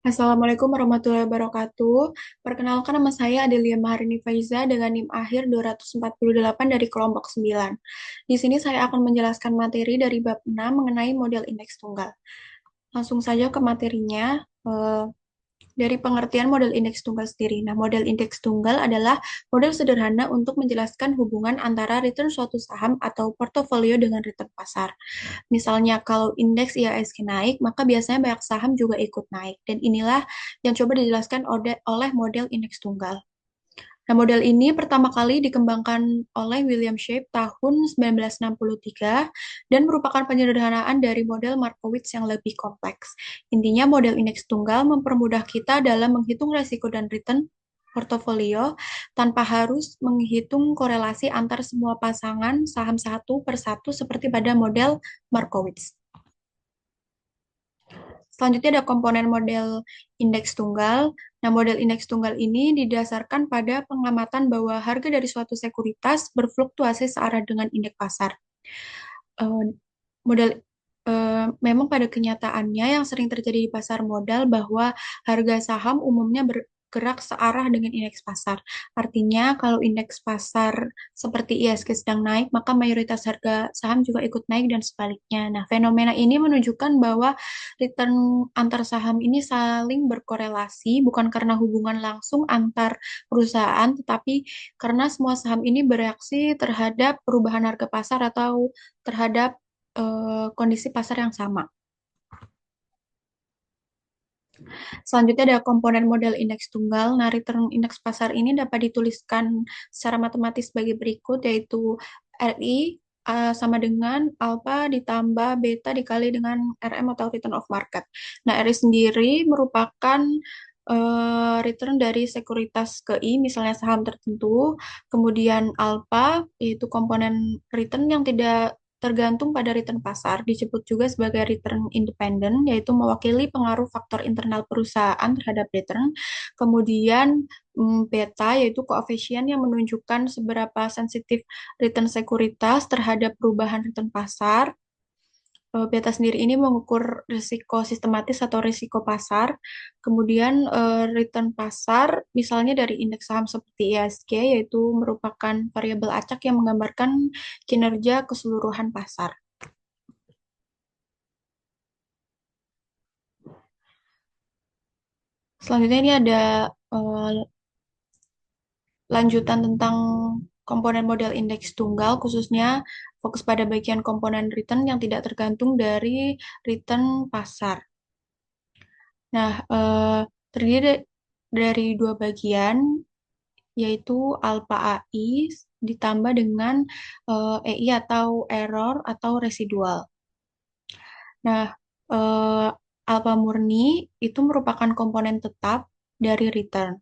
Assalamualaikum warahmatullahi wabarakatuh. Perkenalkan nama saya Adelia Maharini Faiza dengan NIM akhir 248 dari kelompok 9. Di sini saya akan menjelaskan materi dari bab 6 mengenai model indeks tunggal. Langsung saja ke materinya. Dari pengertian model indeks tunggal sendiri. Nah, model indeks tunggal adalah model sederhana untuk menjelaskan hubungan antara return suatu saham atau portofolio dengan return pasar. Misalnya kalau indeks IHSG naik, maka biasanya banyak saham juga ikut naik. Dan inilah yang coba dijelaskan oleh model indeks tunggal. Nah, model ini pertama kali dikembangkan oleh William Shape tahun 1963 dan merupakan penyederhanaan dari model Markowitz yang lebih kompleks. Intinya model indeks tunggal mempermudah kita dalam menghitung risiko dan return portofolio tanpa harus menghitung korelasi antar semua pasangan saham satu per satu seperti pada model Markowitz. Selanjutnya ada komponen model indeks tunggal. Nah, model indeks tunggal ini didasarkan pada pengamatan bahwa harga dari suatu sekuritas berfluktuasi searah dengan indeks pasar. Eh, model Memang pada kenyataannya yang sering terjadi di pasar modal bahwa harga saham umumnya bergerak searah dengan indeks pasar. Artinya kalau indeks pasar seperti ISG sedang naik, maka mayoritas harga saham juga ikut naik dan sebaliknya. Nah, fenomena ini menunjukkan bahwa return antar saham ini saling berkorelasi bukan karena hubungan langsung antar perusahaan, tetapi karena semua saham ini bereaksi terhadap perubahan harga pasar atau terhadap kondisi pasar yang sama. Selanjutnya ada komponen model indeks tunggal. Nah, return indeks pasar ini dapat dituliskan secara matematis sebagai berikut, yaitu RI sama dengan alpha ditambah beta dikali dengan RM atau return of market. Nah, RI sendiri merupakan return dari sekuritas ke I, misalnya saham tertentu. Kemudian alpha, yaitu komponen return yang tidak tergantung pada return pasar, disebut juga sebagai return independen, yaitu mewakili pengaruh faktor internal perusahaan terhadap return. Kemudian beta, yaitu koefisien yang menunjukkan seberapa sensitif return sekuritas terhadap perubahan return pasar. Beta sendiri ini mengukur risiko sistematis atau risiko pasar. Kemudian return pasar, misalnya dari indeks saham seperti IHSG, yaitu merupakan variabel acak yang menggambarkan kinerja keseluruhan pasar. Selanjutnya ini ada eh, lanjutan tentang komponen model indeks tunggal, khususnya fokus pada bagian komponen return yang tidak tergantung dari return pasar. Nah, terdiri dari dua bagian, yaitu alpha AI ditambah dengan EI atau error atau residual. Nah, eh, alpha murni itu merupakan komponen tetap dari return.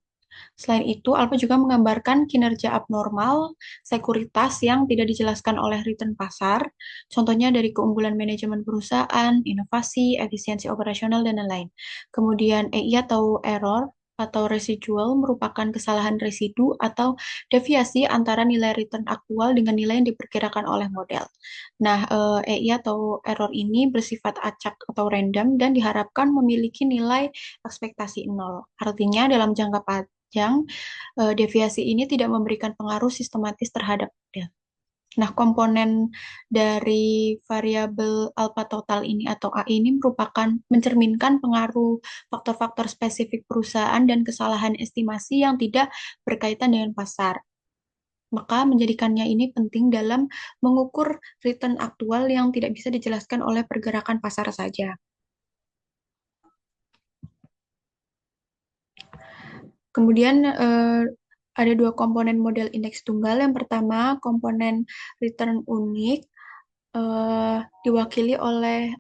Selain itu, alpha juga menggambarkan kinerja abnormal sekuritas yang tidak dijelaskan oleh return pasar, contohnya dari keunggulan manajemen perusahaan, inovasi, efisiensi operasional, dan lain-lain. Kemudian EI atau error atau residual merupakan kesalahan residu atau deviasi antara nilai return aktual dengan nilai yang diperkirakan oleh model. Nah, EI atau error ini bersifat acak atau random dan diharapkan memiliki nilai ekspektasi nol. Artinya dalam jangka panjang, deviasi ini tidak memberikan pengaruh sistematis terhadap model. Nah, komponen dari variabel alpha total ini atau A ini merupakan mencerminkan pengaruh faktor-faktor spesifik perusahaan dan kesalahan estimasi yang tidak berkaitan dengan pasar. Maka menjadikannya ini penting dalam mengukur return aktual yang tidak bisa dijelaskan oleh pergerakan pasar saja. Kemudian ada dua komponen model indeks tunggal. Yang pertama, komponen return unik diwakili oleh